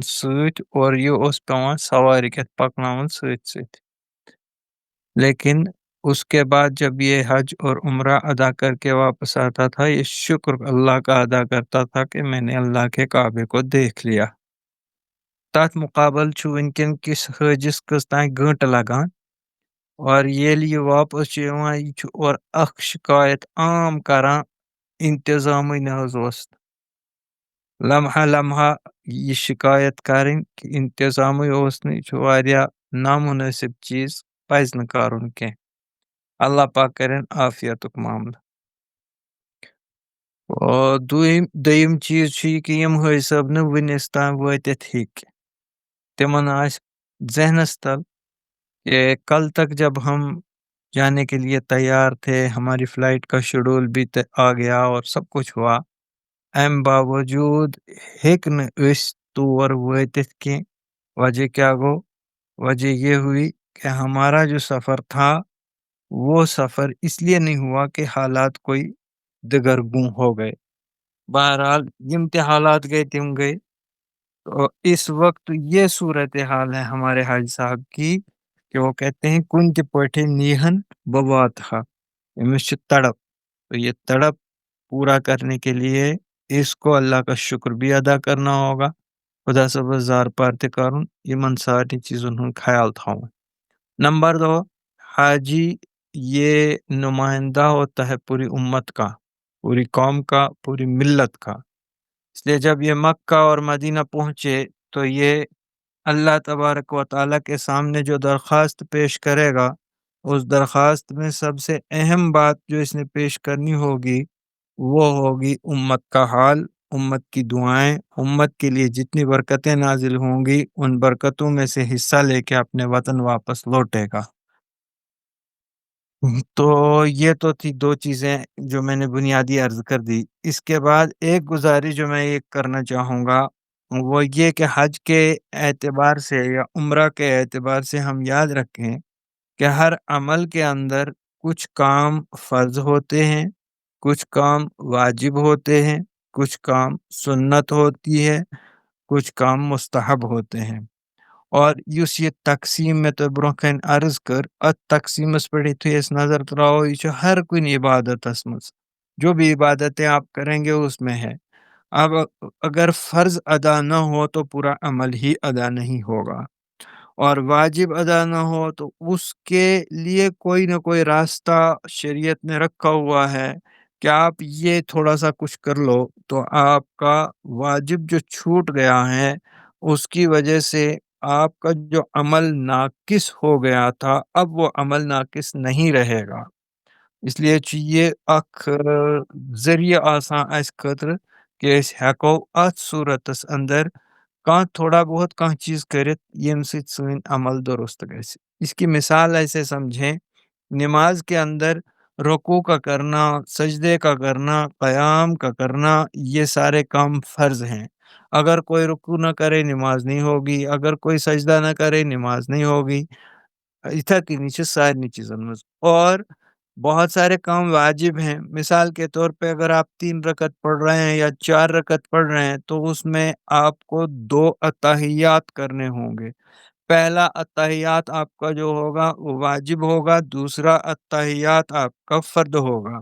سۭتۍ اور یہِ اوس پٮ۪وان سوارِ کٮ۪تھ پکناوُن سۭتۍ سۭتۍ. لیکن اس کے بعد جب یہ حج اور عمرہ ادا کر کے واپس آتا تھا یہ شکر اللہ کا ادا کرتا تھا کہ میں نے اللہ کے کعبے کو دیکھ لیا. تَتھ مقابل چھُ وٕنکٮ۪ن کِس حٲجِس کٔژ تانۍ گٲنٛٹہٕ لگان اور ییٚلہِ یہِ واپس چھُ یِوان یہِ چھُ اور اکھ شکایت عام کران انتظامٕے نہ حظ اوس لمحہ لمحہ یہ شکایت کرٕنۍ کہ انتظامٕے اوس نہٕ یہِ چھُ واریاہ نامنٲسب چیٖز پزِ نہٕ کرُن کینٛہہ. اللہ پاک کرن عافیتُک معاملہٕ. دوٚیِم چیٖز چھُ یہِ کہ یِم حٲجۍ صٲب نہٕ وٕنِس تام وٲتِتھ ہیٚکۍ تِمن آسہِ ذہنس تل کہ کل تک جب ہم جانے کے لیے تیار تھے ہماری فلائٹ کا شیڈول بھی آ گیا اور سب کچھ ہوا امہِ باوجود ہیٚکۍ نہٕ أسۍ تور وٲتِتھ کینٛہہ. وجہ کیا گو؟ وجہ یہ ہوئی کہ ہمارا جو سفر تھا وہ سفر اس لیے نہیں ہوا کہ حالات کوئی دگرگوں ہو گئے. بہرحال یم تہ حالات گئے تم گئے. تو اس وقت یہ صورتحال ہے ہمارے حاج صاحب کی کہ وہ کہتے ہیں کن تہ پٲٹھۍ نیہن بہ واتہا. أمِس چھِ تڑپ. تو یہ تڑپ پورا کرنے کے لیے اس کو اللہ کا شکر بھی ادا کرنا ہوگا خدا صبح زار پار تہ کرن یمن سارے چیزن ہند خیال تھاؤن. نمبر 2 حاجی یہ نمائندہ ہوتا ہے پوری امت کا پوری قوم کا پوری ملت کا. اس لیے جب یہ مکہ اور مدینہ پہنچے تو یہ اللہ تبارک و تعالیٰ کے سامنے جو درخواست پیش کرے گا اس درخواست میں سب سے اہم بات جو اس نے پیش کرنی ہوگی وہ ہوگی امت کا حال امت کی دعائیں امت کے لیے جتنی برکتیں نازل ہوں گی ان برکتوں میں سے حصہ لے کے اپنے وطن واپس لوٹے گا. تو یہ تو تھی دو چیزیں جو میں نے بنیادی عرض کر دی. اس کے بعد ایک گزارش جو میں یہ کرنا چاہوں گا وہ یہ کہ حج کے اعتبار سے یا عمرہ کے اعتبار سے ہم یاد رکھیں کہ ہر عمل کے اندر کچھ کام فرض ہوتے ہیں کچھ کام واجب ہوتے ہیں کچھ کام سنت ہوتی ہے کچھ کام مستحب ہوتے ہیں. اور یُس یہ تقسیم میں تو برونٛہہ کَنہِ عرض کر ات تقسیمس پہ یُتھُے أسۍ نظر تراو یہ چھُ ہر کُنہِ عبادتس منٛز جو بھی عبادتیں آپ کریں گے اس میں ہے. اب اگر فرض ادا نہ ہو تو پورا عمل ہی ادا نہیں ہوگا اور واجب ادا نہ ہو تو اس کے لیے کوئی نہ کوئی راستہ شریعت نے رکھا ہوا ہے کہ آپ یہ تھوڑا سا کچھ کر لو تو آپ کا واجب جو چھوٹ گیا ہے اس کی وجہ سے آپ کا جو عمل ناقص ہو گیا تھا اب وہ عمل ناقص نہیں رہے گا. اس لیے یہ اکھ ذریعہ آسان اس خاطر کہ اس ہیکو ات صورتس اندر کان تھوڑا بہت کان چیز کرت یم سۭتۍ سٲنۍ عمل درست گژھِ. اس کی مثال ایسے سمجھیں نماز کے اندر رکوع کا کرنا سجدے کا کرنا قیام کا کرنا یہ سارے کام فرض ہیں. اگر کوئی رکوع نہ کرے نماز نہیں ہوگی اگر کوئی سجدہ نہ کرے نماز نہیں ہوگی. اتھا کنی چھ سارنی چیزن مز اور بہت سارے کام واجب ہیں. مثال کے طور پہ اگر آپ 3 رکعت پڑھ رہے ہیں یا 4 رکعت پڑھ رہے ہیں تو اس میں آپ کو 2 اتحیات کرنے ہوں گے. پہلا اتحیات آپ کا جو ہوگا وہ واجب ہوگا دوسرا اتحیات آپ کا فرد ہوگا.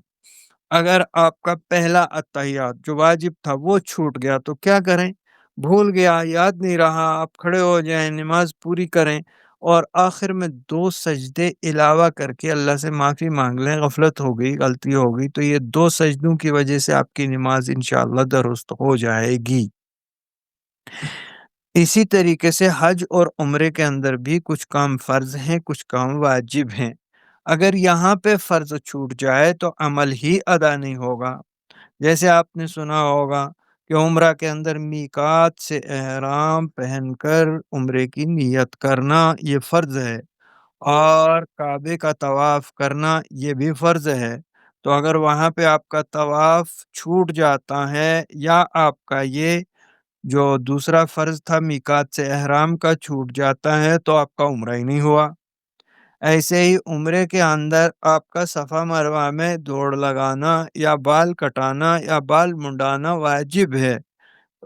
اگر آپ کا پہلا اتحیات جو واجب تھا وہ چھوٹ گیا تو کیا کریں؟ بھول گیا یاد نہیں رہا آپ کھڑے ہو جائیں نماز پوری کریں اور آخر میں 2 سجدے علاوہ کر کے اللہ سے معافی مانگ لیں غفلت ہو گئی غلطی ہو گئی تو یہ 2 سجدوں کی وجہ سے آپ کی نماز انشاءاللہ درست ہو جائے گی. اسی طریقے سے حج اور عمرے کے اندر بھی کچھ کام فرض ہیں کچھ کام واجب ہیں. اگر یہاں پہ فرض چھوٹ جائے تو عمل ہی ادا نہیں ہوگا. جیسے آپ نے سنا ہوگا کہ عمرہ کے اندر میقات سے احرام پہن کر عمرے کی نیت کرنا یہ فرض ہے اور کعبے کا طواف کرنا یہ بھی فرض ہے. تو اگر وہاں پہ آپ کا طواف چھوٹ جاتا ہے یا آپ کا یہ جو دوسرا فرض تھا میقات سے احرام کا چھوٹ جاتا ہے تو آپ کا عمرہ ہی نہیں ہوا. ایسے ہی عمرے کے اندر آپ کا صفا مروہ میں دوڑ لگانا یا بال کٹانا یا بال منڈانا واجب ہے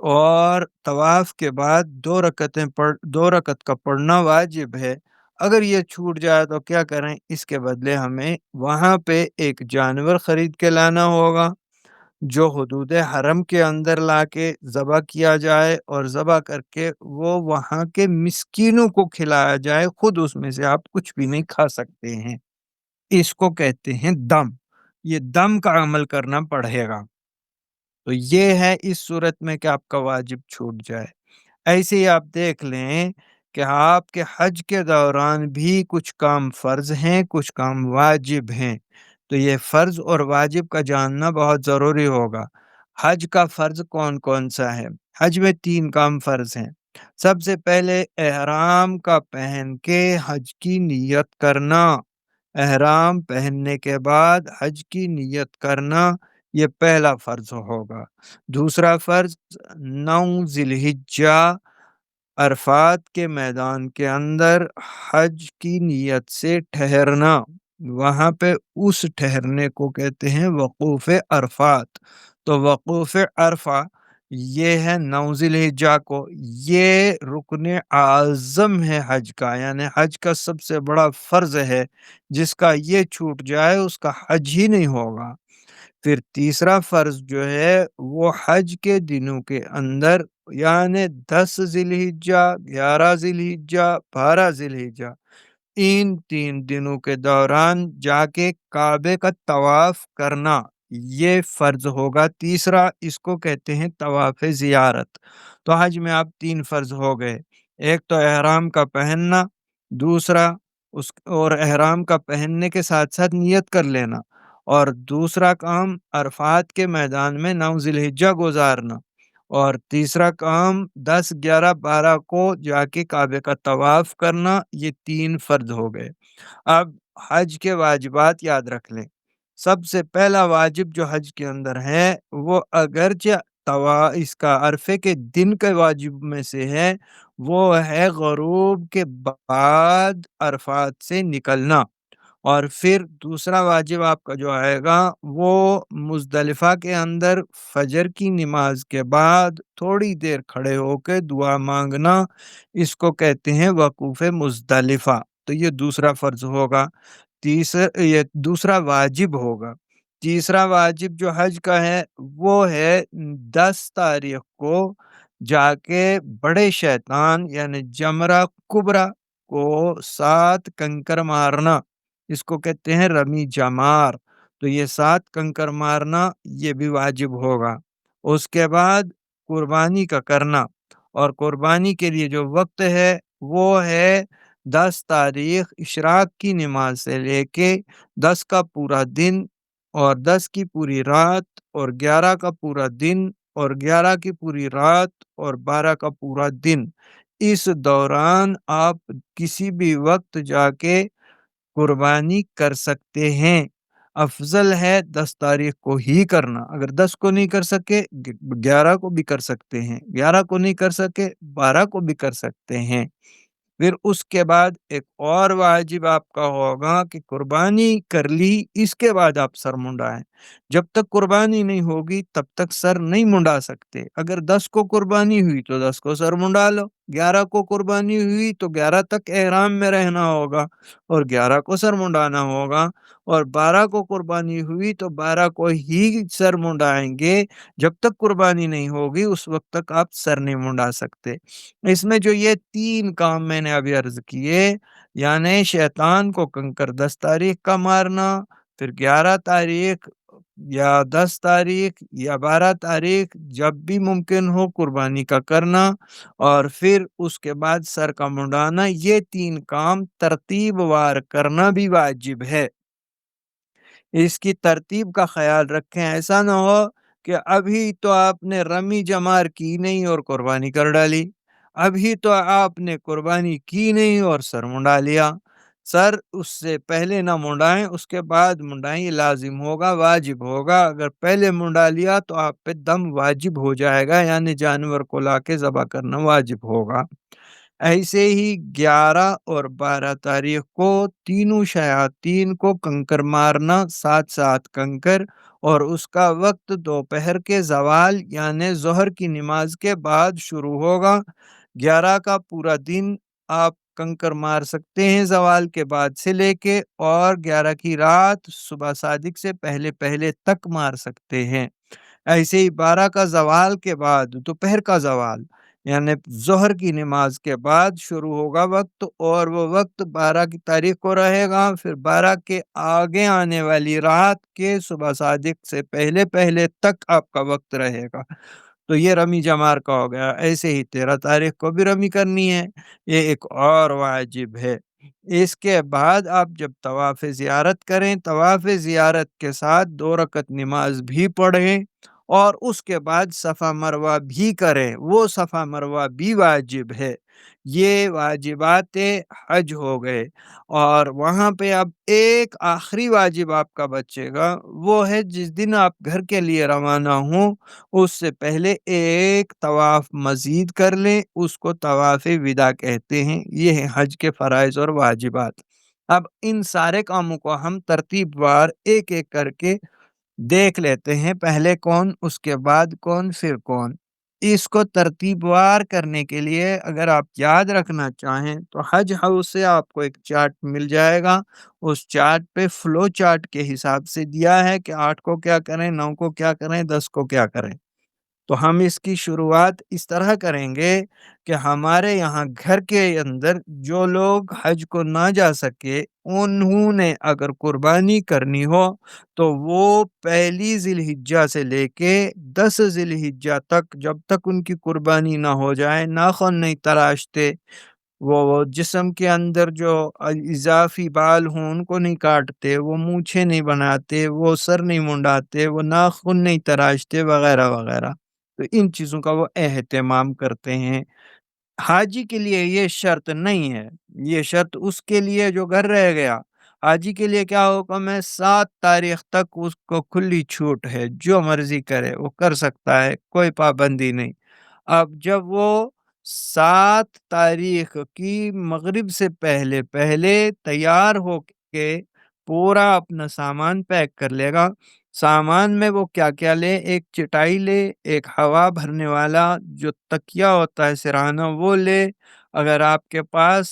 اور طواف کے بعد 2 رکعت کا پڑھنا واجب ہے۔ اگر یہ چھوٹ جائے تو کیا کریں؟ اس کے بدلے ہمیں وہاں پہ ایک جانور خرید کے لانا ہوگا، جو حدود حرم کے اندر لا کے ذبح کیا جائے، اور ذبح کر کے وہ وہاں کے مسکینوں کو کھلایا جائے، خود اس میں سے آپ کچھ بھی نہیں کھا سکتے ہیں۔ اس کو کہتے ہیں دم۔ یہ دم کا عمل کرنا پڑے گا۔ تو یہ ہے اس صورت میں کہ آپ کا واجب چھوٹ جائے۔ ایسے ہی آپ دیکھ لیں کہ آپ کے حج کے دوران بھی کچھ کام فرض ہیں، کچھ کام واجب ہیں۔ تو یہ فرض اور واجب کا جاننا بہت ضروری ہوگا۔ حج کا فرض کون کون سا ہے؟ حج میں 3 کام فرض ہیں۔ سب سے پہلے احرام کا پہن کے حج کی نیت کرنا۔ احرام پہننے کے بعد حج کی نیت کرنا، یہ پہلا فرض ہوگا۔ دوسرا فرض 9 ذی الحجہ عرفات کے میدان کے اندر حج کی نیت سے ٹھہرنا۔ وہاں پہ اس ٹھہرنے کو کہتے ہیں وقوف عرفات۔ تو وقوف عرفہ یہ ہے 9 ذی الحجہ کو۔ یہ رکن اعظم ہے حج کا، یعنی حج کا سب سے بڑا فرض ہے۔ جس کا یہ چھوٹ جائے اس کا حج ہی نہیں ہوگا۔ پھر تیسرا فرض جو ہے وہ حج کے دنوں کے اندر، یعنی 10 ذی الحجہ، 11 ذی الحجہ، 12 ذی الحجہ، ان 3 دنوں کے دوران جا کے کعبے کا طواف کرنا، یہ فرض ہوگا تیسرا۔ اس کو کہتے ہیں طواف زیارت۔ تو حج میں آپ 3 فرض ہو گئے۔ ایک تو احرام کا پہننا، دوسرا اور احرام کا پہننے کے ساتھ ساتھ نیت کر لینا، اور دوسرا کام عرفات کے میدان میں 9 ذی الحجہ گزارنا، اور تیسرا کام 10، 11، 12 کو جا کے کعبے کا طواف کرنا۔ یہ 3 فرض ہو گئے۔ اب حج کے واجبات یاد رکھ لیں۔ سب سے پہلا واجب جو حج کے اندر ہے وہ اگرچہ اس کا عرفے کے دن کے واجب میں سے ہے، وہ ہے غروب کے بعد عرفات سے نکلنا۔ اور پھر دوسرا واجب آپ کا جو آئے گا وہ مزدلفہ کے اندر فجر کی نماز کے بعد تھوڑی دیر کھڑے ہو کے دعا مانگنا، اس کو کہتے ہیں وقوف مزدلفہ۔ تو یہ دوسرا فرض ہوگا۔ یہ دوسرا واجب ہوگا۔ تیسرا واجب جو حج کا ہے وہ ہے 10 تاریخ کو جا کے بڑے شیطان یعنی جمرہ کبریٰ کو 7 کنکر مارنا، اس کو کہتے ہیں رمی جمار۔ تو یہ 7 کنکر مارنا یہ بھی واجب ہوگا۔ اس کے بعد قربانی کا کرنا، اور قربانی کے لیے جو وقت ہے وہ ہے 10 تاریخ اشراق کی نماز سے لے کے 10 کا پورا دن، اور 10 کی پوری رات، اور 11 کا پورا دن، اور 11 کی پوری رات، اور 12 کا پورا دن۔ اس دوران آپ کسی بھی وقت جا کے قربانی کر سکتے ہیں۔ افضل ہے 10 تاریخ کو ہی کرنا۔ اگر 10 کو نہیں کر سکے 11 کو بھی کر سکتے ہیں، 11 کو نہیں کر سکے 12 کو بھی کر سکتے ہیں۔ پھر اس کے بعد ایک اور واجب آپ کا ہوگا کہ قربانی کر لی، اس کے بعد آپ سر منڈائیں۔ جب تک قربانی نہیں ہوگی تب تک سر نہیں منڈا سکتے۔ اگر 10 کو قربانی ہوئی تو 10 کو سر منڈا لو، 11 کو قربانی ہوئی تو 11 تک احرام میں رہنا ہوگا اور 11 کو سر منڈانا ہوگا، اور 12 کو قربانی ہوئی تو 12 کو ہی سر منڈائیں گے۔ جب تک قربانی نہیں ہوگی اس وقت تک آپ سر نہیں منڈا سکتے۔ اس میں جو یہ 3 کام میں نے ابھی عرض کیے، یعنی شیطان کو کنکر 10 تاریخ کا مارنا، پھر 11 تاریخ یا 10 تاریخ یا 12 تاریخ جب بھی ممکن ہو قربانی کا کرنا، اور پھر اس کے بعد سر کا منڈانا، یہ 3 کام ترتیب وار کرنا بھی واجب ہے۔ اس کی ترتیب کا خیال رکھیں، ایسا نہ ہو کہ ابھی تو آپ نے رمی جمار کی نہیں اور قربانی کر ڈالی، ابھی تو آپ نے قربانی کی نہیں اور سر منڈا لیا۔ سر اس سے پہلے نہ منڈائیں، اس کے بعد منڈائیں، یہ لازم ہوگا، واجب ہوگا۔ اگر پہلے منڈا لیا تو آپ پہ دم واجب ہو جائے گا، یعنی جانور کو لا کے ذبح کرنا واجب ہوگا۔ ایسے ہی 11 اور 12 تاریخ کو تینوں شیاطین کو کنکر مارنا، ساتھ ساتھ کنکر، اور اس کا وقت دوپہر کے زوال یعنی ظہر کی نماز کے بعد شروع ہوگا۔ 11 کا پورا دن آپ کنکر مار سکتے ہیں زوال کے بعد سے لے کے، اور 11 کی رات صبح صادق سے پہلے پہلے تک مار سکتے ہیں۔ ایسے ہی 12 کا زوال کے بعد دوپہر کا زوال یعنی ظہر کی نماز کے بعد شروع ہوگا وقت، اور وہ وقت 12 کی تاریخ کو رہے گا، پھر 12 کے آگے آنے والی رات کے صبح صادق سے پہلے پہلے تک آپ کا وقت رہے گا۔ تو یہ رمی جمار کا ہو گیا۔ ایسے ہی 13 تاریخ کو بھی رمی کرنی ہے، یہ ایک اور واجب ہے۔ اس کے بعد آپ جب طواف زیارت کریں، طواف زیارت کے ساتھ 2 رکعت نماز بھی پڑھیں، اور اس کے بعد صفا مروہ بھی کریں، وہ صفا مروہ بھی واجب ہے۔ یہ واجبات حج ہو گئے، اور وہاں پہ اب ایک آخری واجب آپ کا بچے گا، وہ ہے جس دن آپ گھر کے لیے روانہ ہوں اس سے پہلے ایک طواف مزید کر لیں، اس کو طواف وداع کہتے ہیں۔ یہ ہے حج کے فرائض اور واجبات۔ اب ان سارے کاموں کو ہم ترتیب وار ایک ایک کر کے دیکھ لیتے ہیں، پہلے کون، اس کے بعد کون، پھر کون۔ اس کو ترتیب وار کرنے کے لیے اگر آپ یاد رکھنا چاہیں تو حج ہاؤس سے آپ کو ایک چارٹ مل جائے گا، اس چارٹ پہ فلو چارٹ کے حساب سے دیا ہے کہ 8 کو کیا کریں، 9 کو کیا کریں، 10 کو کیا کریں۔ تو ہم اس کی شروعات اس طرح کریں گے کہ ہمارے یہاں گھر کے اندر جو لوگ حج کو نہ جا سکے، انہوں نے اگر قربانی کرنی ہو تو وہ 1 ذی الحجہ سے لے کے 10 ذی الحجہ تک، جب تک ان کی قربانی نہ ہو جائے، ناخن نہیں تراشتے، وہ جسم کے اندر جو اضافی بال ہوں ان کو نہیں کاٹتے، وہ مونچھیں نہیں بناتے، وہ سر نہیں منڈاتے، وہ ناخن نہیں تراشتے، وغیرہ وغیرہ، تو ان چیزوں کا وہ اہتمام کرتے ہیں۔ حاجی کے لیے یہ شرط نہیں ہے، یہ شرط اس کے لیے جو گھر رہ گیا۔ حاجی کے لیے کیا حکم ہے؟ 7 تاریخ تک اس کو کھلی چھوٹ ہے، جو مرضی کرے وہ کر سکتا ہے، کوئی پابندی نہیں۔ اب جب وہ 7 تاریخ کی مغرب سے پہلے پہلے تیار ہو کے پورا اپنا سامان پیک کر لے گا، سامان میں وہ کیا کیا لے؟ ایک چٹائی لے، ایک ہوا بھرنے والا جو تکیہ ہوتا ہے سرہانہ وہ لے، اگر آپ کے پاس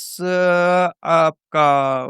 آپ کا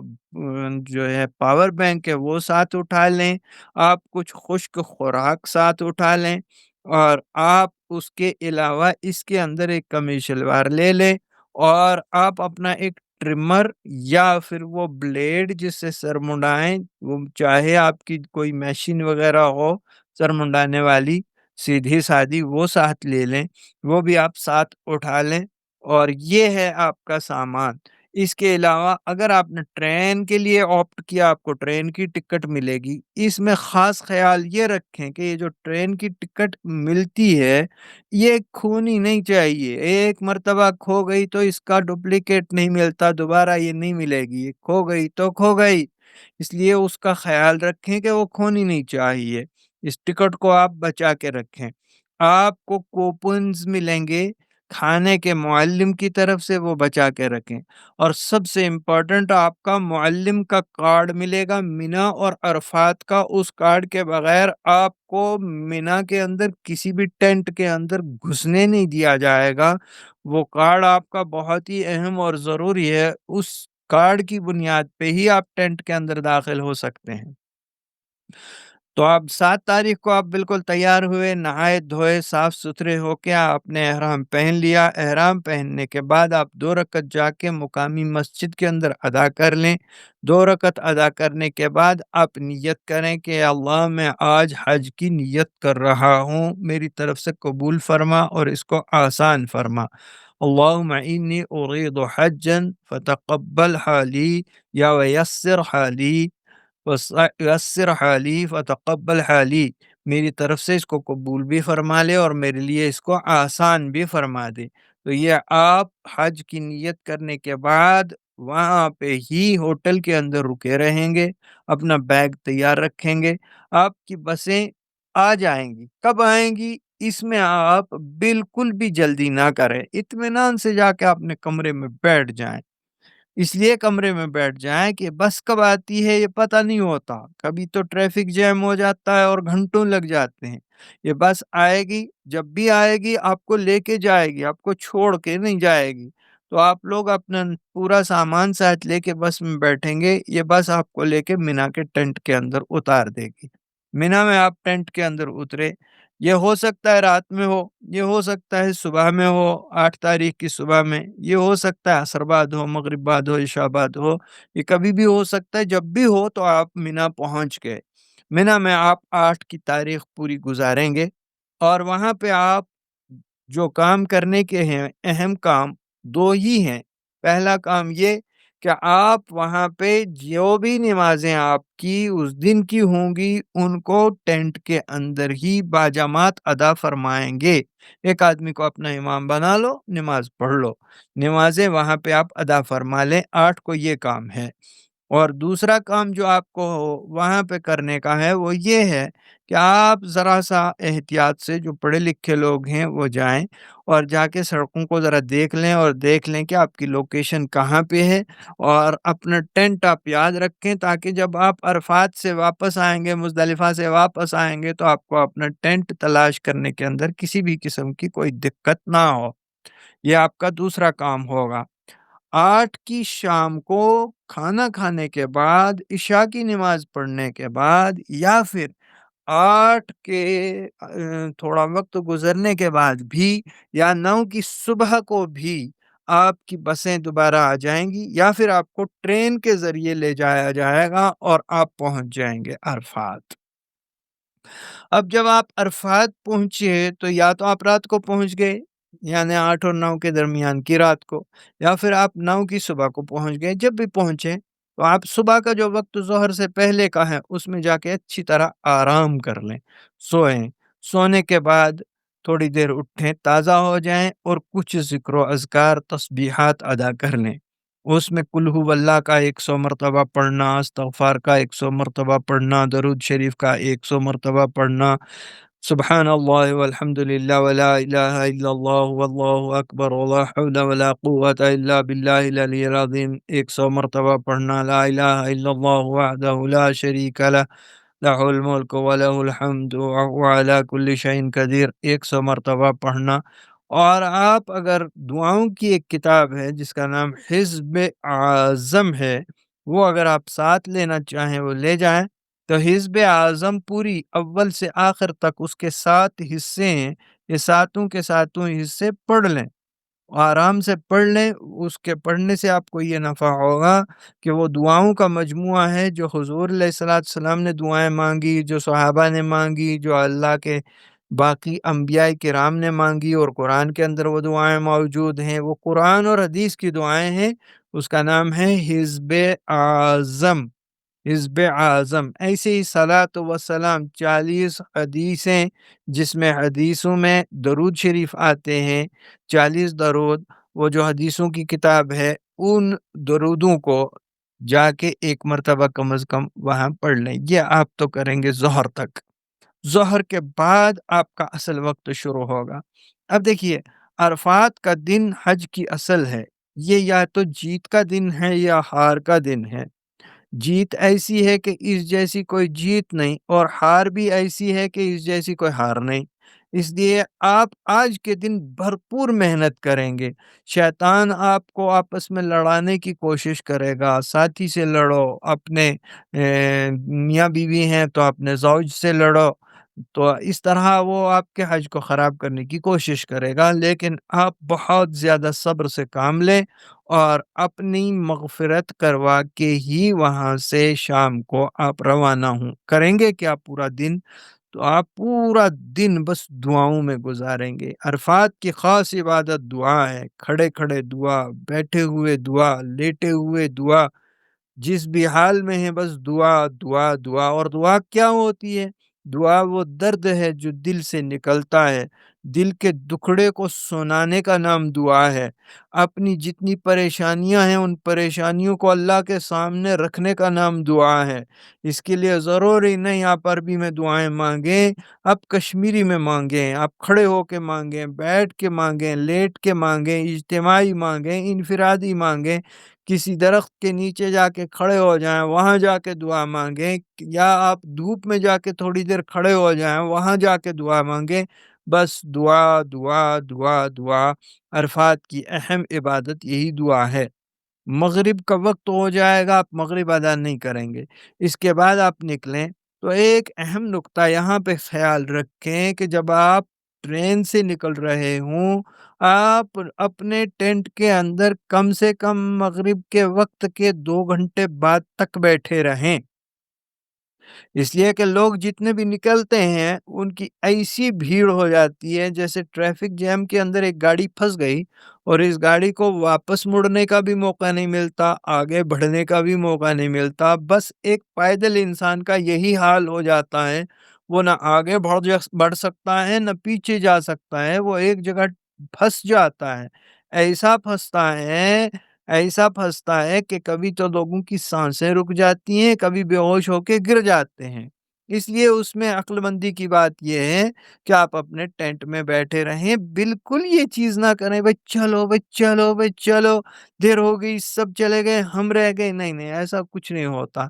جو ہے پاور بینک ہے وہ ساتھ اٹھا لیں، آپ کچھ خشک خوراک ساتھ اٹھا لیں، اور آپ اس کے علاوہ اس کے اندر ایک قمیص شلوار لے لیں، اور آپ اپنا ایک ٹرمر یا پھر وہ بلیڈ جس سے سر منڈائیں، وہ چاہے آپ کی کوئی مشین وغیرہ ہو سر منڈانے والی سیدھی سادی، وہ ساتھ لے لیں، وہ بھی آپ ساتھ اٹھا لیں، اور یہ ہے آپ کا سامان۔ اس کے علاوہ اگر آپ نے ٹرین کے لیے آپٹ کیا، آپ کو ٹرین کی ٹکٹ ملے گی، اس میں خاص خیال یہ رکھیں کہ یہ جو ٹرین کی ٹکٹ ملتی ہے یہ کھونی نہیں چاہیے۔ ایک مرتبہ کھو گئی تو اس کا ڈپلیکیٹ نہیں ملتا، دوبارہ یہ نہیں ملے گی، کھو گئی تو کھو گئی، اس لیے اس کا خیال رکھیں کہ وہ کھونی نہیں چاہیے۔ اس ٹکٹ کو آپ بچا کے رکھیں۔ آپ کو کوپنز ملیں گے کھانے کے معلم کی طرف سے، وہ بچا کے رکھیں، اور سب سے امپورٹنٹ آپ کا معلم کا کارڈ ملے گا مینا اور عرفات کا، اس کارڈ کے بغیر آپ کو مینا کے اندر کسی بھی ٹینٹ کے اندر گھسنے نہیں دیا جائے گا۔ وہ کارڈ آپ کا بہت ہی اہم اور ضروری ہے، اس کارڈ کی بنیاد پہ ہی آپ ٹینٹ کے اندر داخل ہو سکتے ہیں۔ تو آپ 7 تاریخ کو آپ بالکل تیار ہوئے، نہائے دھوئے صاف ستھرے ہو کے آپ نے احرام پہن لیا۔ احرام پہننے کے بعد آپ 2 رکعت جا کے مقامی مسجد کے اندر ادا کر لیں۔ 2 رکعت ادا کرنے کے بعد آپ نیت کریں کہ اللہ میں آج حج کی نیت کر رہا ہوں، میری طرف سے قبول فرما اور اس کو آسان فرما۔ اللہم انی ارید حجا فتقبل حالی یا ویسر حالی، یسر حالی فتقبل حالی، میری طرف سے اس کو قبول بھی فرما لے اور میرے لیے اس کو آسان بھی فرما دے۔ تو یہ آپ حج کی نیت کرنے کے بعد وہاں پہ ہی ہوٹل کے اندر رکے رہیں گے، اپنا بیگ تیار رکھیں گے، آپ کی بسیں آ جائیں گی۔ کب آئیں گی؟ اس میں آپ بالکل بھی جلدی نہ کریں، اطمینان سے جا کے اپنے کمرے میں بیٹھ جائیں۔ اس لیے کمرے میں بیٹھ جائیں کہ بس کب آتی ہے یہ پتہ نہیں ہوتا، کبھی تو ٹریفک جیم ہو جاتا ہے اور گھنٹوں لگ جاتے ہیں۔ یہ بس آئے گی، جب بھی آئے گی آپ کو لے کے جائے گی، آپ کو چھوڑ کے نہیں جائے گی۔ تو آپ لوگ اپنا پورا سامان ساتھ لے کے بس میں بیٹھیں گے، یہ بس آپ کو لے کے مینا کے ٹینٹ کے اندر اتار دے گی۔ مینا میں آپ ٹینٹ کے اندر اترے، یہ ہو سکتا ہے رات میں ہو، یہ ہو سکتا ہے صبح میں ہو، 8 تاریخ کی صبح میں، یہ ہو سکتا ہے عصر بعد ہو، مغرب بعد ہو، عشاء بعد ہو، یہ کبھی بھی ہو سکتا ہے۔ جب بھی ہو تو آپ مینا پہنچ گئے۔ مینا میں آپ 8 کی تاریخ پوری گزاریں گے، اور وہاں پہ آپ جو کام کرنے کے ہیں، اہم کام دو ہی ہیں۔ پہلا کام یہ کہ آپ وہاں پہ جو بھی نمازیں آپ کی اس دن کی ہوں گی ان کو ٹینٹ کے اندر ہی باجماعت ادا فرمائیں گے۔ ایک آدمی کو اپنا امام بنا لو، نماز پڑھ لو، نمازیں وہاں پہ آپ ادا فرما لیں۔ 8 کو یہ کام ہے۔ اور دوسرا کام جو آپ کو وہاں پہ کرنے کا ہے وہ یہ ہے کہ آپ ذرا سا احتیاط سے، جو پڑھے لکھے لوگ ہیں وہ جائیں اور جا کے سڑکوں کو ذرا دیکھ لیں، اور دیکھ لیں کہ آپ کی لوکیشن کہاں پہ ہے، اور اپنا ٹینٹ آپ یاد رکھیں تاکہ جب آپ عرفات سے واپس آئیں گے، مزدلفہ سے واپس آئیں گے، تو آپ کو اپنا ٹینٹ تلاش کرنے کے اندر کسی بھی قسم کی کوئی دقت نہ ہو۔ یہ آپ کا دوسرا کام ہوگا۔ 8 کی شام کو کھانا کھانے کے بعد، عشاء کی نماز پڑھنے کے بعد، یا پھر 8 کے تھوڑا وقت گزرنے کے بعد بھی، یا 9 کی صبح کو بھی آپ کی بسیں دوبارہ آ جائیں گی، یا پھر آپ کو ٹرین کے ذریعے لے جایا جائے گا اور آپ پہنچ جائیں گے عرفات۔ اب جب آپ عرفات پہنچے تو یا تو آپ رات کو پہنچ گئے، یعنی 8 اور 9 کے درمیان کی رات کو، یا پھر آپ 9 کی صبح کو پہنچ گئے۔ جب بھی پہنچے تو آپ صبح کا جو وقت ظہر سے پہلے کا ہے اس میں جا کے اچھی طرح آرام کر لیں، سوئیں۔ سونے کے بعد تھوڑی دیر اٹھیں، تازہ ہو جائیں، اور کچھ ذکر و اذکار، تسبیحات ادا کر لیں۔ اس میں قل هو اللہ کا 100 مرتبہ پڑھنا، استغفار کا 100 مرتبہ پڑھنا، درود شریف کا 100 مرتبہ پڑھنا، سبحان اللہ والحمد للہ ولا الہ الا اللہ واللہ اکبر ولا حول ولا قوة الا باللہ العلی العظیم 100 مرتبہ پڑھنا، لا الہ الا اللہ وحدہ لا شریک لہ، لہ الملک ولہ الحمد وهو علی کل شیء قدیر 100 مرتبہ پڑھنا۔ اور آپ اگر دعاؤں کی ایک کتاب ہے جس کا نام حزب اعظم ہے، وہ اگر آپ ساتھ لینا چاہیں وہ لے جائیں، تو حزب اعظم پوری اول سے آخر تک اس کے 7 حصے ہیں، یہ ساتوں کے ساتوں حصے پڑھ لیں، آرام سے پڑھ لیں۔ اس کے پڑھنے سے آپ کو یہ نفع ہوگا کہ وہ دعاؤں کا مجموعہ ہے جو حضور علیہ الصلوۃ والسلام نے دعائیں مانگی، جو صحابہ نے مانگی، جو اللہ کے باقی انبیاء کرام نے مانگی، اور قرآن کے اندر وہ دعائیں موجود ہیں، وہ قرآن اور حدیث کی دعائیں ہیں۔ اس کا نام ہے حزب اعظم۔ حزب اعظم ایسے ہی صلاۃ و سلام 40 حدیثیں، جس میں حدیثوں میں درود شریف آتے ہیں، 40 درود، وہ جو حدیثوں کی کتاب ہے ان درودوں کو جا کے ایک مرتبہ کم از کم وہاں پڑھ لیں۔ یہ آپ تو کریں گے ظہر تک۔ ظہر کے بعد آپ کا اصل وقت شروع ہوگا۔ اب دیکھیے، عرفات کا دن حج کی اصل ہے، یہ یا تو جیت کا دن ہے یا ہار کا دن ہے۔ جیت ایسی ہے کہ اس جیسی کوئی جیت نہیں، اور ہار بھی ایسی ہے کہ اس جیسی کوئی ہار نہیں۔ اس لیے آپ آج کے دن بھرپور محنت کریں گے۔ شیطان آپ کو آپس میں لڑانے کی کوشش کرے گا، ساتھی سے لڑو، اپنے میاں بیوی ہیں تو اپنے زوج سے لڑو، تو اس طرح وہ آپ کے حج کو خراب کرنے کی کوشش کرے گا۔ لیکن آپ بہت زیادہ صبر سے کام لیں، اور اپنی مغفرت کروا کے ہی وہاں سے شام کو آپ روانہ ہوں کریں گے۔ کیا پورا دن؟ تو آپ پورا دن بس دعاؤں میں گزاریں گے۔ عرفات کی خاص عبادت دعا ہے، کھڑے کھڑے دعا، بیٹھے ہوئے دعا، لیٹے ہوئے دعا، جس بھی حال میں ہے بس دعا دعا دعا۔ اور دعا کیا ہوتی ہے؟ دعا وہ درد ہے جو دل سے نکلتا ہے، دل کے دکڑے کو سنانے کا نام دعا ہے۔ اپنی جتنی پریشانیاں ہیں ان پریشانیوں کو اللہ کے سامنے رکھنے کا نام دعا ہے۔ اس کے لیے ضروری نہیں آپ عربی میں دعائیں مانگیں، آپ کشمیری میں مانگیں، آپ کھڑے ہو کے مانگیں، بیٹھ کے مانگیں، لیٹ کے مانگیں، اجتماعی مانگیں، انفرادی مانگیں، کسی درخت کے نیچے جا کے کھڑے ہو جائیں وہاں جا کے دعا مانگیں، یا آپ دھوپ میں جا کے تھوڑی دیر کھڑے ہو جائیں وہاں جا کے دعا مانگیں، بس دعا دعا دعا دعا۔ عرفات کی اہم عبادت یہی دعا ہے۔ مغرب کا وقت ہو جائے گا، آپ مغرب ادا نہیں کریں گے، اس کے بعد آپ نکلیں تو ایک اہم نکتہ یہاں پہ خیال رکھیں کہ جب آپ ٹرین سے نکل رہے ہوں، آپ اپنے ٹینٹ کے اندر کم سے کم مغرب کے وقت کے 2 گھنٹے بعد تک بیٹھے رہیں۔ اس لیے کہ لوگ جتنے بھی نکلتے ہیں ان کی ایسی بھیڑ ہو جاتی ہے، جیسے ٹریفک جیم کے اندر ایک گاڑی پھنس گئی اور اس گاڑی کو واپس مڑنے کا بھی موقع نہیں ملتا، آگے بڑھنے کا بھی موقع نہیں ملتا، بس ایک پیدل انسان کا یہی حال ہو جاتا ہے۔ وہ نہ آگے بڑھ سکتا ہے نہ پیچھے جا سکتا ہے، وہ ایک جگہ پھنس جاتا ہے، ایسا پھنستا ہے، ایسا پھنستا ہے کہ کبھی تو لوگوں کی سانسیں رک جاتی ہیں، کبھی بے ہوش ہو کے گر جاتے ہیں۔ اس لیے اس میں عقل مندی کی بات یہ ہے کہ آپ اپنے ٹینٹ میں بیٹھے رہیں، بالکل یہ چیز نہ کریں بھائی چلو بھائی چلو بھائی چلو، دیر ہو گئی سب چلے گئے ہم رہ گئے، نہیں نہیں ایسا کچھ نہیں ہوتا،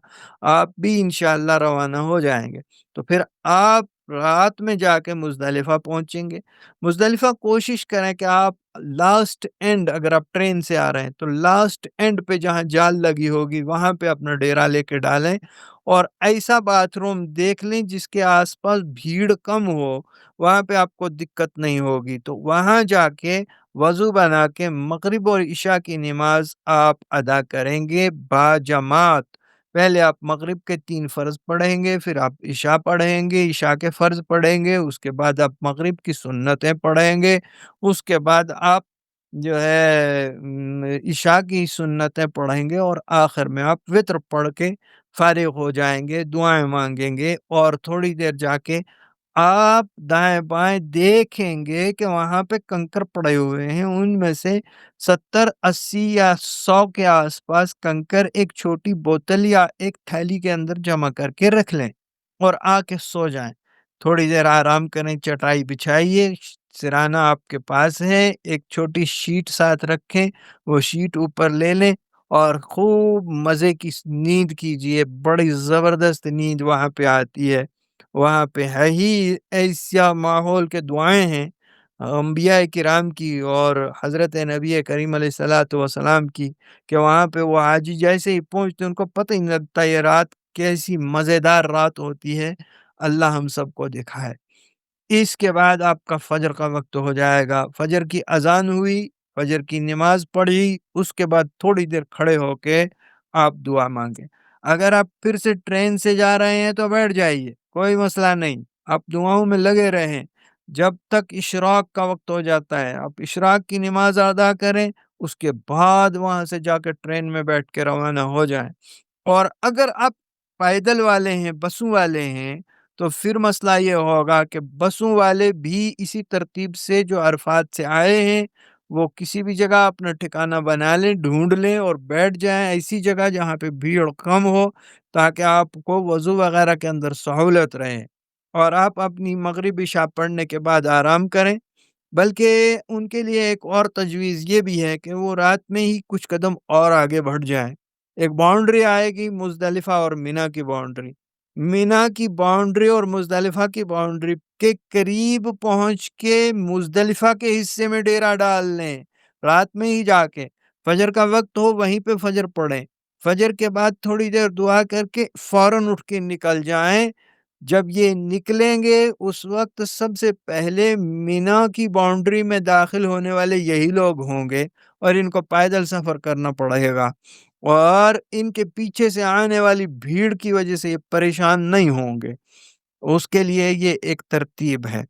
آپ بھی انشاءاللہ روانہ ہو جائیں گے۔ تو پھر آپ رات میں جا کے مزدلفہ پہنچیں گے۔ مزدلفہ کوشش کریں کہ آپ لاسٹ اینڈ، اگر آپ ٹرین سے آ رہے ہیں تو لاسٹ اینڈ پہ جہاں جال لگی ہوگی وہاں پہ اپنا ڈیرا لے کے ڈالیں، اور ایسا باتھ روم دیکھ لیں جس کے آس پاس بھیڑ کم ہو، وہاں پہ آپ کو دقت نہیں ہوگی، تو وہاں جا کے وضو بنا کے مغرب اور عشاء کی نماز آپ ادا کریں گے باجماعت۔ پہلے آپ مغرب کے 3 فرض پڑھیں گے، پھر آپ عشاء پڑھیں گے، عشاء کے فرض پڑھیں گے، اس کے بعد آپ مغرب کی سنتیں پڑھیں گے، اس کے بعد آپ جو ہے عشاء کی سنتیں پڑھیں گے، اور آخر میں آپ وتر پڑھ کے فارغ ہو جائیں گے، دعائیں مانگیں گے، اور تھوڑی دیر جا کے آپ دائیں بائیں دیکھیں گے کہ وہاں پہ کنکر پڑے ہوئے ہیں، ان میں سے 70 80 یا 100 کے آس پاس کنکر ایک چھوٹی بوتل یا ایک تھیلی کے اندر جمع کر کے رکھ لیں اور آ کے سو جائیں، تھوڑی دیر آرام کریں، چٹائی بچھائیے، سرہانہ آپ کے پاس ہے، ایک چھوٹی شیٹ ساتھ رکھیں، وہ شیٹ اوپر لے لیں اور خوب مزے کی نیند کیجیے، بڑی زبردست نیند وہاں پہ آتی ہے۔ وہاں پہ ہے ہی ایسا ماحول کے دعائیں ہیں انبیاء کرام کی اور حضرت نبی کریم علیہ الصلوۃ والسلام کی، کہ وہاں پہ وہ حاجی جیسے ہی پہنچتے ان کو پتہ ہی نہیں لگتا یہ رات کیسی مزیدار رات ہوتی ہے، اللہ ہم سب کو دکھائے۔ اس کے بعد آپ کا فجر کا وقت ہو جائے گا، فجر کی اذان ہوئی، فجر کی نماز پڑھی، اس کے بعد تھوڑی دیر کھڑے ہو کے آپ دعا مانگیں۔ اگر آپ پھر سے ٹرین سے جا رہے ہیں تو بیٹھ جائیے، کوئی مسئلہ نہیں، آپ دعاؤں میں لگے رہیں جب تک اشراق کا وقت ہو جاتا ہے، آپ اشراق کی نماز ادا کریں، اس کے بعد وہاں سے جا کے ٹرین میں بیٹھ کے روانہ ہو جائیں۔ اور اگر آپ پیدل والے ہیں، بسوں والے ہیں، تو پھر مسئلہ یہ ہوگا کہ بسوں والے بھی اسی ترتیب سے جو عرفات سے آئے ہیں وہ کسی بھی جگہ اپنا ٹھکانہ بنا لیں، ڈھونڈ لیں اور بیٹھ جائیں ایسی جگہ جہاں پہ بھیڑ کم ہو، تاکہ آپ کو وضو وغیرہ کے اندر سہولت رہے اور آپ اپنی مغرب عشاء پڑھنے کے بعد آرام کریں۔ بلکہ ان کے لیے ایک اور تجویز یہ بھی ہے کہ وہ رات میں ہی کچھ قدم اور آگے بڑھ جائیں۔ ایک باؤنڈری آئے گی مزدلفہ اور مینا کی باؤنڈری، مینا کی باؤنڈری اور مزدلفہ کی باؤنڈری کے قریب پہنچ کے مزدلفہ کے حصے میں ڈیرا ڈال لیں، رات میں ہی جا کے فجر کا وقت ہو وہیں پہ فجر پڑھیں، فجر کے بعد تھوڑی دیر دعا کر کے فوراً اٹھ کے نکل جائیں۔ جب یہ نکلیں گے اس وقت سب سے پہلے مینا کی باؤنڈری میں داخل ہونے والے یہی لوگ ہوں گے، اور ان کو پیدل سفر کرنا پڑے گا، اور ان کے پیچھے سے آنے والی بھیڑ کی وجہ سے یہ پریشان نہیں ہوں گے۔ اس کے لیے یہ ایک ترتیب ہے۔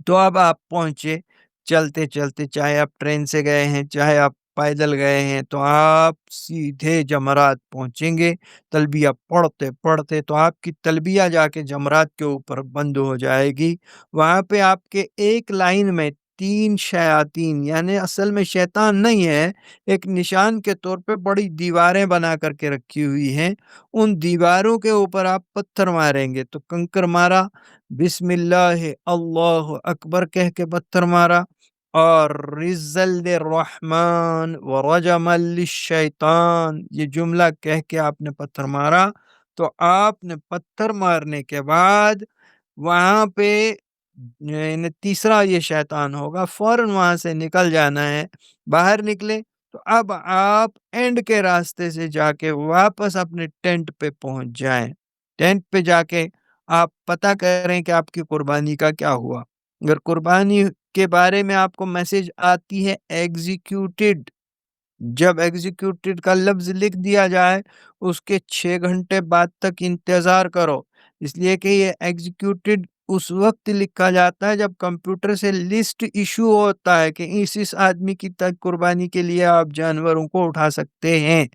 تو اب آپ پہنچے چلتے چلتے، چاہے آپ ٹرین سے گئے ہیں، چاہے آپ پیدل گئے ہیں تو آپ سیدھے جمرات پہنچیں گے تلبیہ پڑھتے پڑھتے، تو آپ کی تلبیہ جا کے جمرات کے اوپر بند ہو جائے گی۔ وہاں پہ آپ کے ایک لائن میں 3 شیاطین، یعنی اصل میں شیطان نہیں ہے، ایک نشان کے طور پہ بڑی دیواریں بنا کر کے رکھی ہوئی ہیں، ان دیواروں کے اوپر آپ پتھر ماریں گے۔ تو کنکر مارا، بسم اللہ اللہ اکبر کہہ کے پتھر مارا، اور رزل الرحمن ورجم للشیطان یہ جملہ کہہ کے آپ نے پتھر مارا، تو آپ نے پتھر مارنے کے بعد وہاں پہ یعنی تیسرا یہ شیطان ہوگا، فوراً وہاں سے نکل جانا ہے۔ باہر نکلے تو اب آپ اینڈ کے راستے سے جا کے واپس اپنے ٹینٹ پہ پہنچ جائیں۔ ٹینٹ پہ جا کے آپ پتہ کریں کہ آپ کی قربانی کا کیا ہوا۔ اگر قربانی کے بارے میں آپ کو میسج آتی ہے ایگزیکیوٹیڈ، جب ایگزیکیوٹیڈ کا لفظ لکھ دیا جائے اس کے 6 گھنٹے بعد تک انتظار کرو، اس لیے کہ یہ ایگزیکیوٹیڈ اس وقت لکھا جاتا ہے جب کمپیوٹر سے لسٹ ایشو ہوتا ہے کہ اس آدمی کی تک قربانی کے لیے آپ جانوروں کو اٹھا سکتے ہیں۔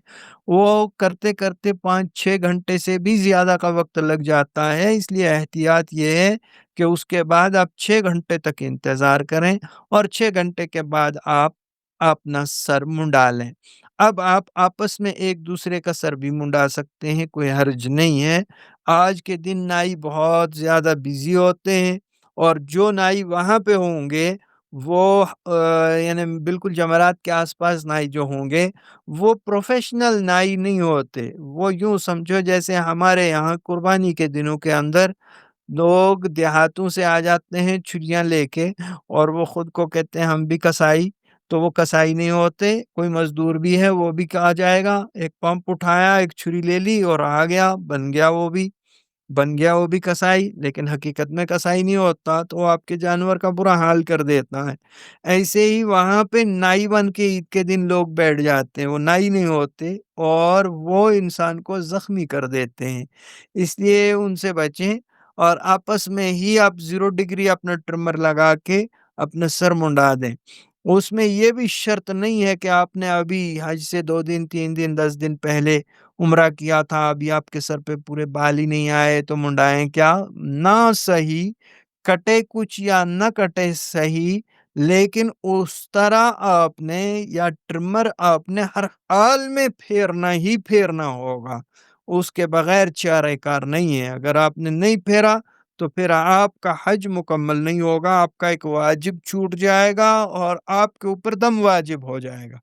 وہ کرتے کرتے 5-6 گھنٹے سے بھی زیادہ کا وقت لگ جاتا ہے، اس لیے احتیاط یہ ہے کہ اس کے بعد آپ 6 گھنٹے تک انتظار کریں، اور 6 گھنٹے کے بعد آپ اپنا سر منڈا لیں۔ اب آپ آپس میں ایک دوسرے کا سر بھی منڈا سکتے ہیں، کوئی حرج نہیں ہے۔ آج کے دن نائی بہت زیادہ بزی ہوتے ہیں، اور جو نائی وہاں پہ ہوں گے وہ یعنی بالکل جمرات کے آس پاس نائی جو ہوں گے وہ پروفیشنل نائی نہیں ہوتے، وہ یوں سمجھو جیسے ہمارے یہاں قربانی کے دنوں کے اندر لوگ دیہاتوں سے آ جاتے ہیں چھریاں لے کے، اور وہ خود کو کہتے ہیں ہم بھی کسائی، تو وہ کسائی نہیں ہوتے، کوئی مزدور بھی ہے وہ بھی آ جائے گا، ایک پمپ اٹھایا ایک چھری لے لی اور آ گیا، بن گیا وہ بھی کسائی، لیکن حقیقت میں کسائی نہیں ہوتا، تو وہ آپ کے جانور کا برا حال کر دیتا ہے۔ ایسے ہی وہاں پہ نائی بن کے عید کے دن لوگ بیٹھ جاتے ہیں، وہ نائی نہیں ہوتے اور وہ انسان کو زخمی کر دیتے ہیں، اس لیے ان سے بچیں، اور آپس میں ہی آپ 0 ڈگری اپنا ٹرمر لگا کے اپنا سر منڈا دیں۔ اس میں یہ بھی شرط نہیں ہے کہ آپ نے ابھی حج سے 2 دن 3 دن 10 دن پہلے عمرہ کیا تھا، ابھی آپ کے سر پہ پورے بال ہی نہیں آئے تو منڈائیں کیا؟ نہ صحیح، کٹے کچھ یا نہ کٹے صحیح، لیکن اس طرح آپ نے یا ٹرمر آپ نے ہر حال میں پھیرنا ہی پھیرنا ہوگا، اس کے بغیر چارہ کار نہیں ہے۔ اگر آپ نے نہیں پھیرا تو پھر آپ کا حج مکمل نہیں ہوگا، آپ کا ایک واجب چھوٹ جائے گا اور آپ کے اوپر دم واجب ہو جائے گا۔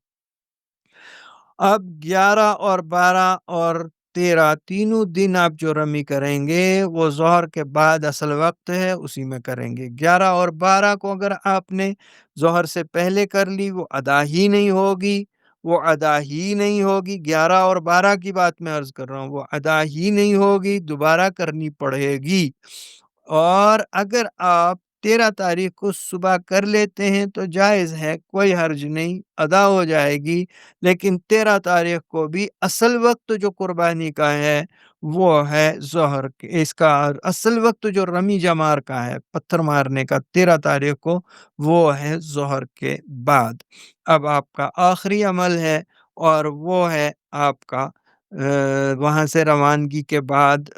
اب 11 اور 12 اور 13 تینوں دن آپ جو رمی کریں گے وہ ظہر کے بعد اصل وقت ہے اسی میں کریں گے۔ 11 اور 12 کو اگر آپ نے ظہر سے پہلے کر لی وہ ادا ہی نہیں ہوگی، وہ ادا ہی نہیں ہوگی۔ 11 اور 12 کی بات میں عرض کر رہا ہوں، وہ ادا ہی نہیں ہوگی، دوبارہ کرنی پڑے گی۔ اور اگر آپ 13 تاریخ کو صبح کر لیتے ہیں تو جائز ہے، کوئی حرج نہیں، ادا ہو جائے گی، لیکن 13 تاریخ کو بھی اصل وقت جو قربانی کا ہے وہ ہے ظہر کے، اس کا اصل وقت جو رمی جمار کا ہے پتھر مارنے کا 13 تاریخ کو، وہ ہے ظہر کے بعد۔ اب آپ کا آخری عمل ہے اور وہ ہے آپ کا وہاں سے روانگی کے بعد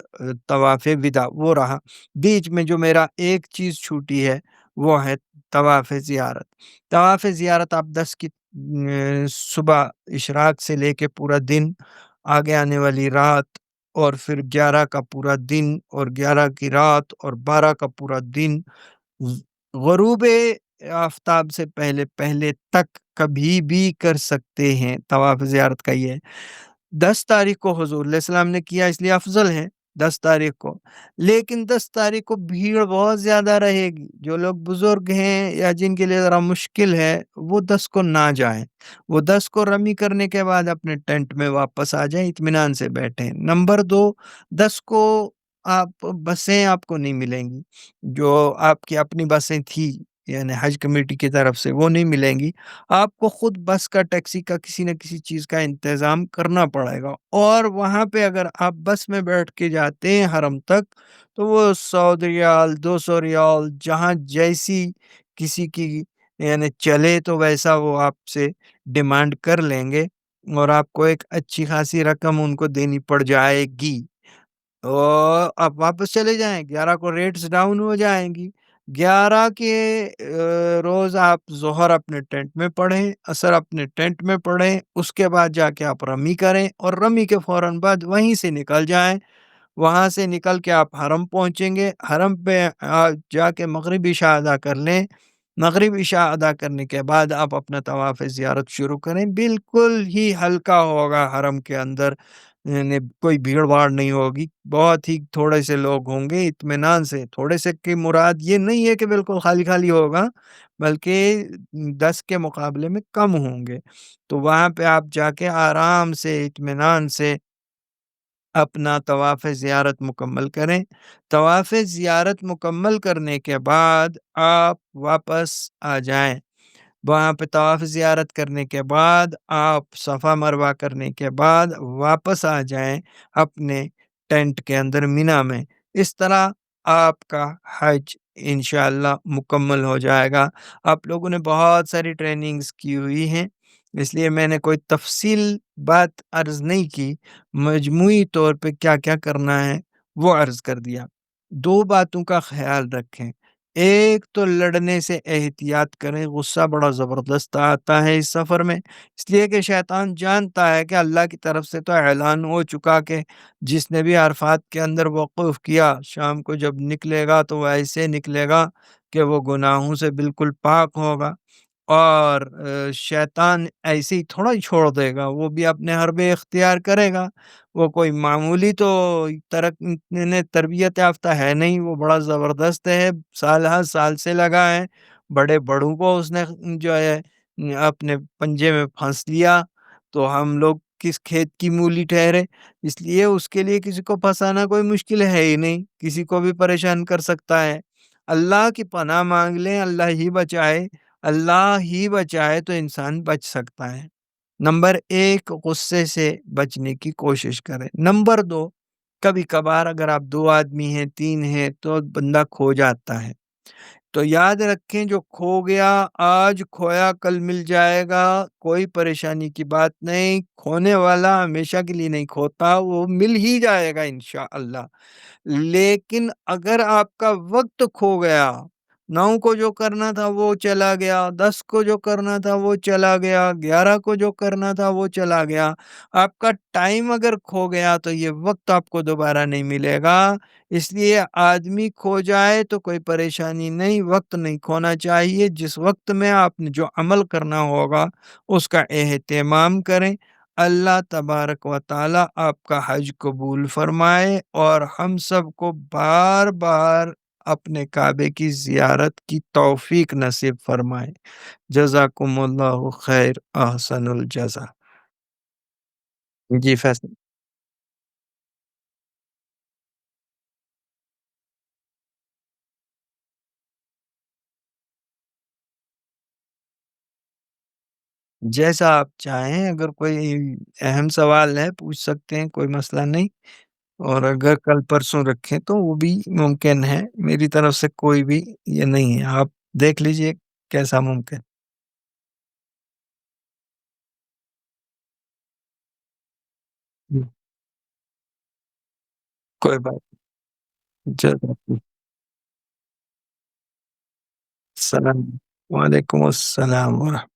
طواف وداع، وہ رہا بیچ میں جو میرا ایک چیز چھوٹی ہے وہ ہے طواف زیارت۔ طواف زیارت آپ 10 کی صبح اشراق سے لے کے پورا دن، آگے آنے والی رات، اور پھر 11 کا پورا دن اور 11 کی رات اور 12 کا پورا دن، غروب آفتاب سے پہلے پہلے تک کبھی بھی کر سکتے ہیں۔ طواف زیارت کا یہ ہے 10 تاریخ کو حضور علیہ السلام نے کیا اس لیے افضل ہے 10 تاریخ کو، لیکن 10 تاریخ کو بھیڑ بہت زیادہ رہے گی، جو لوگ بزرگ ہیں یا جن کے لیے ذرا مشکل ہے وہ 10 کو نہ جائیں، وہ 10 کو رمی کرنے کے بعد اپنے ٹینٹ میں واپس آ جائیں، اطمینان سے بیٹھیں۔ نمبر 2، 10 کو آپ بسیں آپ کو نہیں ملیں گی، جو آپ کی اپنی بسیں تھی یعنی حج کمیٹی کی طرف سے وہ نہیں ملیں گی، آپ کو خود بس کا ٹیکسی کا کسی نہ کسی چیز کا انتظام کرنا پڑے گا، اور وہاں پہ اگر آپ بس میں بیٹھ کے جاتے ہیں حرم تک تو وہ 100 ریال 200 ریال جہاں جیسی کسی کی یعنی چلے تو ویسا وہ آپ سے ڈیمانڈ کر لیں گے اور آپ کو ایک اچھی خاصی رقم ان کو دینی پڑ جائے گی۔ اور آپ واپس چلے جائیں، 11 کو ریٹس ڈاؤن ہو جائیں گی۔ 11 کے روز آپ ظہر اپنے ٹینٹ میں پڑھیں، عصر اپنے ٹینٹ میں پڑھیں، اس کے بعد جا کے آپ رمی کریں اور رمی کے فوراً بعد وہیں سے نکل جائیں۔ وہاں سے نکل کے آپ حرم پہنچیں گے، حرم پہ جا کے مغرب عشاء ادا کر لیں۔ مغرب عشاء ادا کرنے کے بعد آپ اپنا طواف زیارت شروع کریں، بالکل ہی ہلکا ہوگا حرم کے اندر، یعنی کوئی بھیڑ بھاڑ نہیں ہوگی، بہت ہی تھوڑے سے لوگ ہوں گے اطمینان سے۔ تھوڑے سے کی مراد یہ نہیں ہے کہ بالکل خالی خالی ہوگا، بلکہ 10 کے مقابلے میں کم ہوں گے۔ تو وہاں پہ آپ جا کے آرام سے اطمینان سے اپنا طواف زیارت مکمل کریں۔ طواف زیارت مکمل کرنے کے بعد آپ واپس آ جائیں۔ وہاں پہ طواف زیارت کرنے کے بعد آپ صفا مروہ کرنے کے بعد واپس آ جائیں اپنے ٹینٹ کے اندر مینا میں۔ اس طرح آپ کا حج انشاءاللہ مکمل ہو جائے گا۔ آپ لوگوں نے بہت ساری ٹریننگز کی ہوئی ہیں، اس لیے میں نے کوئی تفصیل بات عرض نہیں کی، مجموعی طور پہ کیا کیا کرنا ہے وہ عرض کر دیا۔ 2 باتوں کا خیال رکھیں، ایک تو لڑنے سے احتیاط کریں، غصہ بڑا زبردست آتا ہے اس سفر میں، اس لیے کہ شیطان جانتا ہے کہ اللہ کی طرف سے تو اعلان ہو چکا کہ جس نے بھی عرفات کے اندر وقوف کیا شام کو جب نکلے گا تو وہ ایسے نکلے گا کہ وہ گناہوں سے بالکل پاک ہوگا، اور شیطان ایسے ہی تھوڑا ہی چھوڑ دے گا، وہ بھی اپنے حربے اختیار کرے گا۔ وہ کوئی معمولی تو تربیت یافتہ ہے نہیں، وہ بڑا زبردست ہے، سال ہر سال سے لگا ہے، بڑے بڑوں کو اس نے جو ہے اپنے پنجے میں پھانس لیا، تو ہم لوگ کس کھیت کی مولی ٹھہرے، اس لیے اس کے لیے کسی کو پھنسانا کوئی مشکل ہے ہی نہیں، کسی کو بھی پریشان کر سکتا ہے۔ اللہ کی پناہ مانگ لیں، اللہ ہی بچائے، اللہ ہی بچائے تو انسان بچ سکتا ہے۔ نمبر 1 غصے سے بچنے کی کوشش کریں۔ نمبر 2 کبھی کبھار اگر آپ 2 آدمی ہیں 3 ہیں تو بندہ کھو جاتا ہے، تو یاد رکھیں جو کھو گیا آج کھویا کل مل جائے گا، کوئی پریشانی کی بات نہیں، کھونے والا ہمیشہ کے لیے نہیں کھوتا، وہ مل ہی جائے گا انشاءاللہ۔ لیکن اگر آپ کا وقت کھو گیا، 9 کو جو کرنا تھا وہ چلا گیا، 10 کو جو کرنا تھا وہ چلا گیا، 11 کو جو کرنا تھا وہ چلا گیا، آپ کا ٹائم اگر کھو گیا تو یہ وقت آپ کو دوبارہ نہیں ملے گا۔ اس لیے آدمی کھو جائے تو کوئی پریشانی نہیں، وقت نہیں کھونا چاہیے، جس وقت میں آپ نے جو عمل کرنا ہوگا اس کا اہتمام کریں۔ اللہ تبارک و تعالی آپ کا حج قبول فرمائے اور ہم سب کو بار بار اپنے کعبے کی زیارت کی توفیق نصیب فرمائے۔ جزاکم اللہ خیر، احسن الجزا۔ جی فیصل، جیسا آپ چاہیں، اگر کوئی اہم سوال ہے پوچھ سکتے ہیں، کوئی مسئلہ نہیں، اور اگر کل پرسوں رکھیں تو وہ بھی ممکن ہے، میری طرف سے کوئی بھی یہ نہیں ہے، آپ دیکھ لیجئے کیسا ممکن۔ جی، کوئی بات نہیں، جزاک السلام، وعلیکم السلام ورحمۃ۔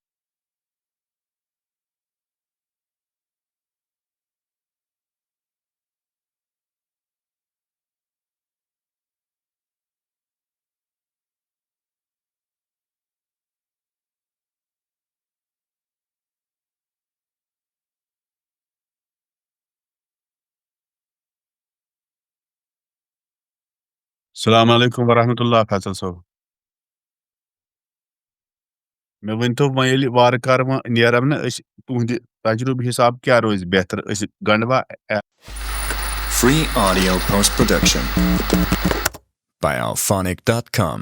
السلام علیکم ورحمۃ اللہ فیصل صٲب مےٚ ؤنۍتو وۄنۍ ییٚلہِ وارٕ کارٕ وۄنۍ نیرو نہ أسۍ تُہنٛدِ تجرُبہٕ حِساب کیٛاہ روزِ بہتر أسۍ گنڈوا Free audio post production by alphonic.com.